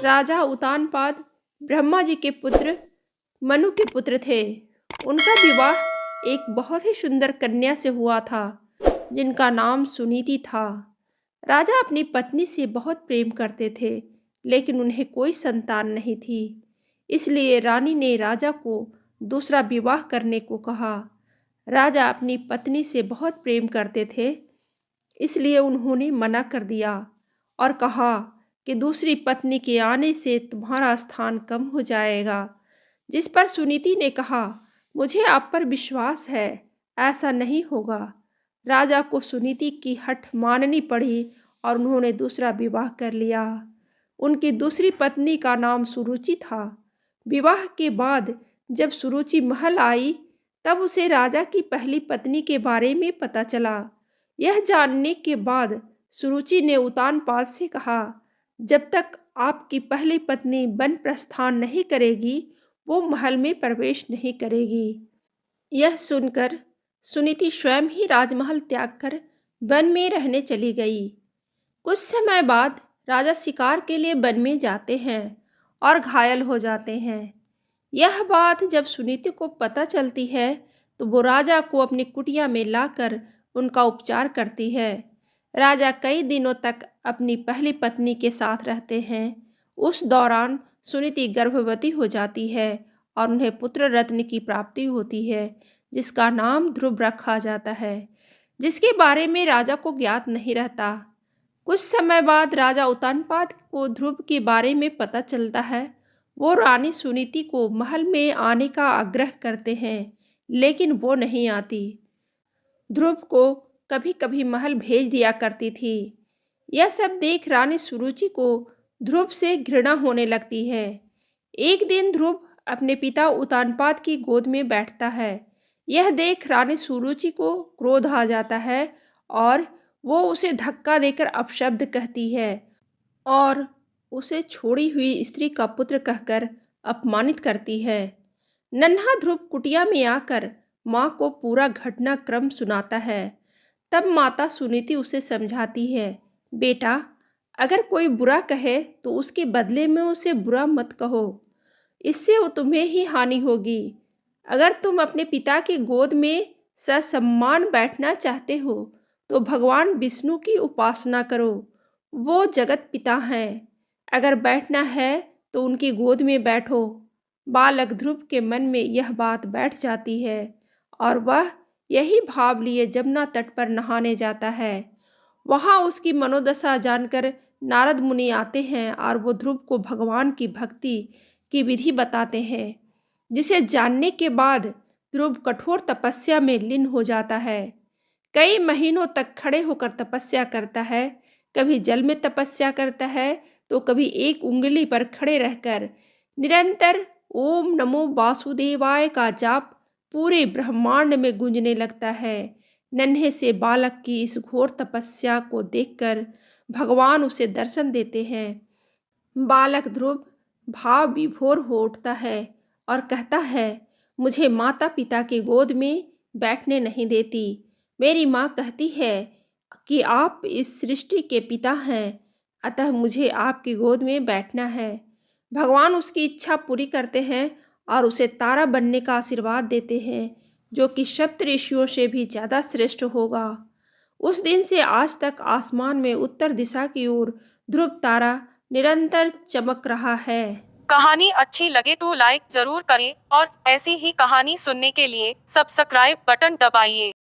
राजा उत्तानपाद ब्रह्मा जी के पुत्र मनु के पुत्र थे। उनका विवाह एक बहुत ही सुंदर कन्या से हुआ था जिनका नाम सुनीति था। राजा अपनी पत्नी से बहुत प्रेम करते थे, लेकिन उन्हें कोई संतान नहीं थी। इसलिए रानी ने राजा को दूसरा विवाह करने को कहा। राजा अपनी पत्नी से बहुत प्रेम करते थे, इसलिए उन्होंने मना कर दिया और कहा कि दूसरी पत्नी के आने से तुम्हारा स्थान कम हो जाएगा। जिस पर सुनीति ने कहा, मुझे आप पर विश्वास है, ऐसा नहीं होगा। राजा को सुनीति की हठ माननी पड़ी और उन्होंने दूसरा विवाह कर लिया। उनकी दूसरी पत्नी का नाम सुरुचि था। विवाह के बाद जब सुरुचि महल आई, तब उसे राजा की पहली पत्नी के बारे में पता चला। यह जानने के बाद सुरुचि ने उत्तानपाद से कहा, जब तक आपकी पहली पत्नी वन प्रस्थान नहीं करेगी, वो महल में प्रवेश नहीं करेगी। यह सुनकर सुनीति स्वयं ही राजमहल त्याग कर वन में रहने चली गई। कुछ समय बाद राजा शिकार के लिए वन में जाते हैं और घायल हो जाते हैं। यह बात जब सुनीति को पता चलती है, तो वो राजा को अपनी कुटिया में लाकर उनका उपचार करती है। राजा कई दिनों तक अपनी पहली पत्नी के साथ रहते हैं। उस दौरान सुनीति गर्भवती हो जाती है और उन्हें पुत्र रत्न की प्राप्ति होती है, जिसका नाम ध्रुव रखा जाता है, जिसके बारे में राजा को ज्ञात नहीं रहता। कुछ समय बाद राजा उत्तानपाद को ध्रुव के बारे में पता चलता है। वो रानी सुनीति को महल में आने का आग्रह करते हैं, लेकिन वो नहीं आती। ध्रुव को कभी कभी महल भेज दिया करती थी। यह सब देख रानी सुरुचि को ध्रुव से घृणा होने लगती है। एक दिन ध्रुव अपने पिता उत्तानपाद की गोद में बैठता है। यह देख रानी सुरुचि को क्रोध आ जाता है और वो उसे धक्का देकर अपशब्द कहती है और उसे छोड़ी हुई स्त्री का पुत्र कहकर अपमानित करती है। नन्हा ध्रुव कुटिया में आकर माँ को पूरा घटनाक्रम सुनाता है। तब माता सुनीति उसे समझाती है, बेटा, अगर कोई बुरा कहे तो उसके बदले में उसे बुरा मत कहो, इससे वो तुम्हें ही हानि होगी। अगर तुम अपने पिता की गोद में ससम्मान बैठना चाहते हो तो भगवान विष्णु की उपासना करो, वो जगत पिता हैं। अगर बैठना है तो उनकी गोद में बैठो। बालक ध्रुव के मन में यह बात बैठ जाती है और वह यही भाव लिए जमुना तट पर नहाने जाता है। वहाँ उसकी मनोदशा जानकर नारद मुनि आते हैं और वो ध्रुव को भगवान की भक्ति की विधि बताते हैं, जिसे जानने के बाद ध्रुव कठोर तपस्या में लीन हो जाता है। कई महीनों तक खड़े होकर तपस्या करता है। कभी जल में तपस्या करता है तो कभी एक उंगली पर खड़े रहकर निरंतर ओम नमो वासुदेवाय का जाप पूरे ब्रह्मांड में गूंजने लगता है। नन्हे से बालक की इस घोर तपस्या को देखकर भगवान उसे दर्शन देते हैं। बालक ध्रुव भाव विभोर हो उठता है और कहता है, मुझे माता पिता की गोद में बैठने नहीं देती। मेरी माँ कहती है कि आप इस सृष्टि के पिता हैं, अतः मुझे आपकी गोद में बैठना है। भगवान उसकी इच्छा पूरी करते हैं और उसे तारा बनने का आशीर्वाद देते हैं, जो कि सप्त ऋषियों से भी ज़्यादा श्रेष्ठ होगा। उस दिन से आज तक आसमान में उत्तर दिशा की ओर ध्रुव तारा निरंतर चमक रहा है। कहानी अच्छी लगे तो लाइक जरूर करें और ऐसी ही कहानी सुनने के लिए सब्सक्राइब बटन दबाइए।